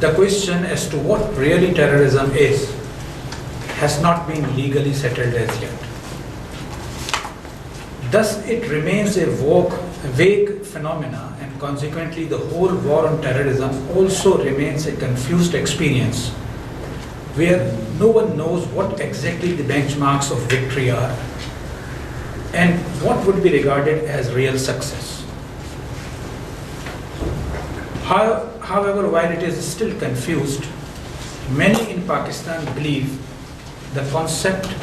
the question as to what really terrorism is has not been legally settled as yet. Thus, it remains a vague phenomena, and consequently the whole war on terrorism also remains a confused experience where no one knows what exactly the benchmarks of victory are and what would be regarded as real success. However, while it is still confused, many in Pakistan believe the concept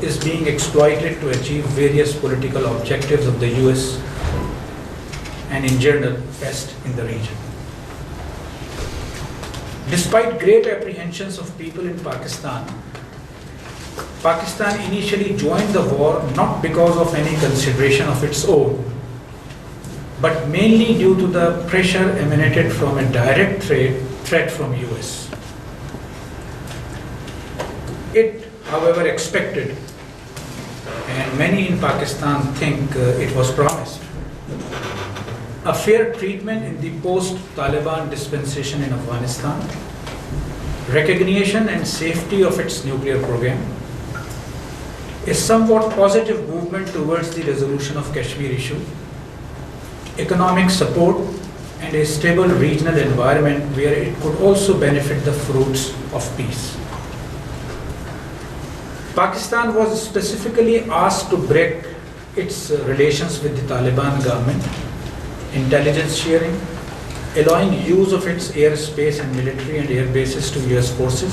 is being exploited to achieve various political objectives of the US and in general West in the region. Despite great apprehensions of people in Pakistan, Pakistan initially joined the war not because of any consideration of its own, but mainly due to the pressure emanated from a direct threat from US. It, however, expected, and many in Pakistan think it was promised, a fair treatment in the post-Taliban dispensation in Afghanistan, recognition and safety of its nuclear program, a somewhat positive movement towards the resolution of Kashmir issue, economic support, and a stable regional environment where it could also benefit the fruits of peace. Pakistan was specifically asked to break its relations with the Taliban government, intelligence sharing, allowing use of its airspace and military and air bases to US forces,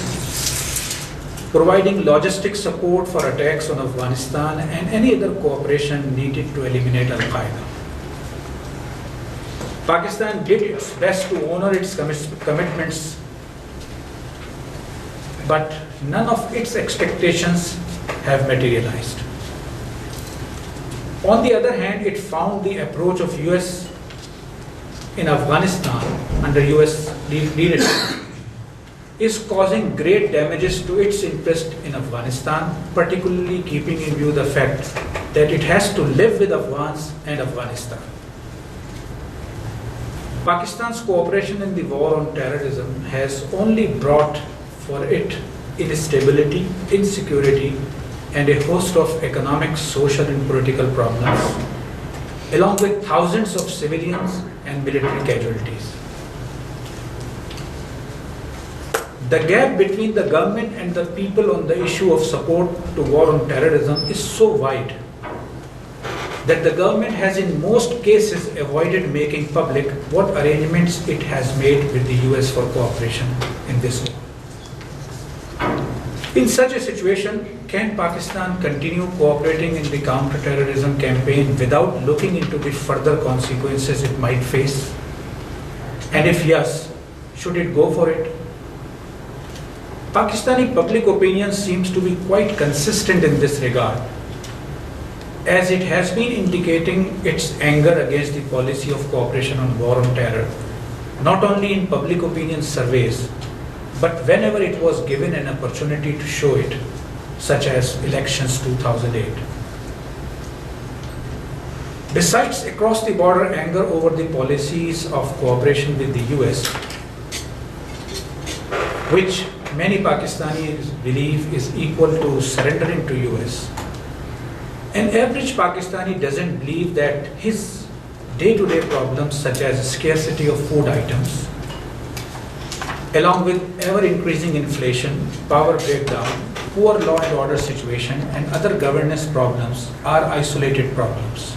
providing logistic support for attacks on Afghanistan and any other cooperation needed to eliminate Al-Qaeda. Pakistan did its best to honor its commitments, but none of its expectations have materialized. On the other hand, it found the approach of US in Afghanistan under US leadership is causing great damages to its interest in Afghanistan, particularly keeping in view the fact that it has to live with Afghans and Afghanistan. Pakistan's cooperation in the war on terrorism has only brought for it instability, insecurity, and a host of economic, social, and political problems, along with thousands of civilians and military casualties. The gap between the government and the people on the issue of support to war on terrorism is so wide that the government has in most cases avoided making public what arrangements it has made with the US for cooperation in this war. In such a situation, can Pakistan continue cooperating in the counter-terrorism campaign without looking into the further consequences it might face? And if yes, should it go for it? Pakistani public opinion seems to be quite consistent in this regard, as it has been indicating its anger against the policy of cooperation on war on terror, not only in public opinion surveys, but whenever it was given an opportunity to show it, such as elections 2008. Besides across the border anger over the policies of cooperation with the US, which many Pakistanis believe is equal to surrendering to US, an average Pakistani doesn't believe that his day-to-day problems such as scarcity of food items, along with ever-increasing inflation, power breakdown, poor law and order situation, and other governance problems are isolated problems.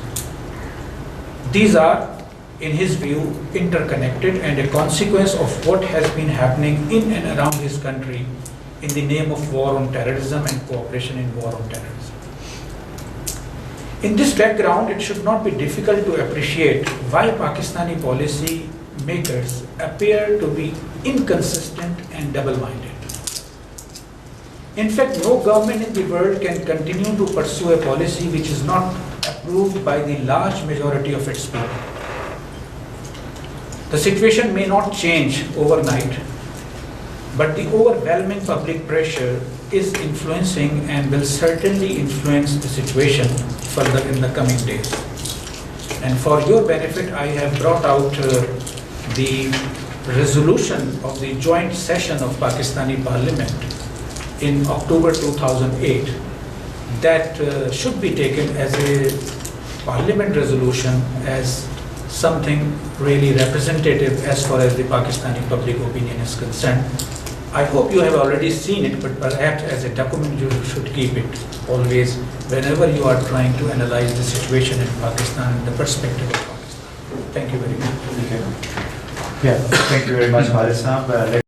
These are, in his view, interconnected and a consequence of what has been happening in and around his country in the name of war on terrorism and cooperation in war on terrorism. In this background, it should not be difficult to appreciate why Pakistani policy makers appear to be inconsistent and double-minded. In fact, no government in the world can continue to pursue a policy which is not approved by the large majority of its people. The situation may not change overnight, but the overwhelming public pressure is influencing and will certainly influence the situation further in the coming days. And for your benefit, I have brought out the resolution of the joint session of Pakistani Parliament in October 2008 that should be taken as a Parliament resolution, as something really representative as far as the Pakistani public opinion is concerned. I hope you have already seen it, but perhaps as a document you should keep it always whenever you are trying to analyze the situation in Pakistan and the perspective of Pakistan. Thank you very much. Yeah, thank you very much, Khalid Saab.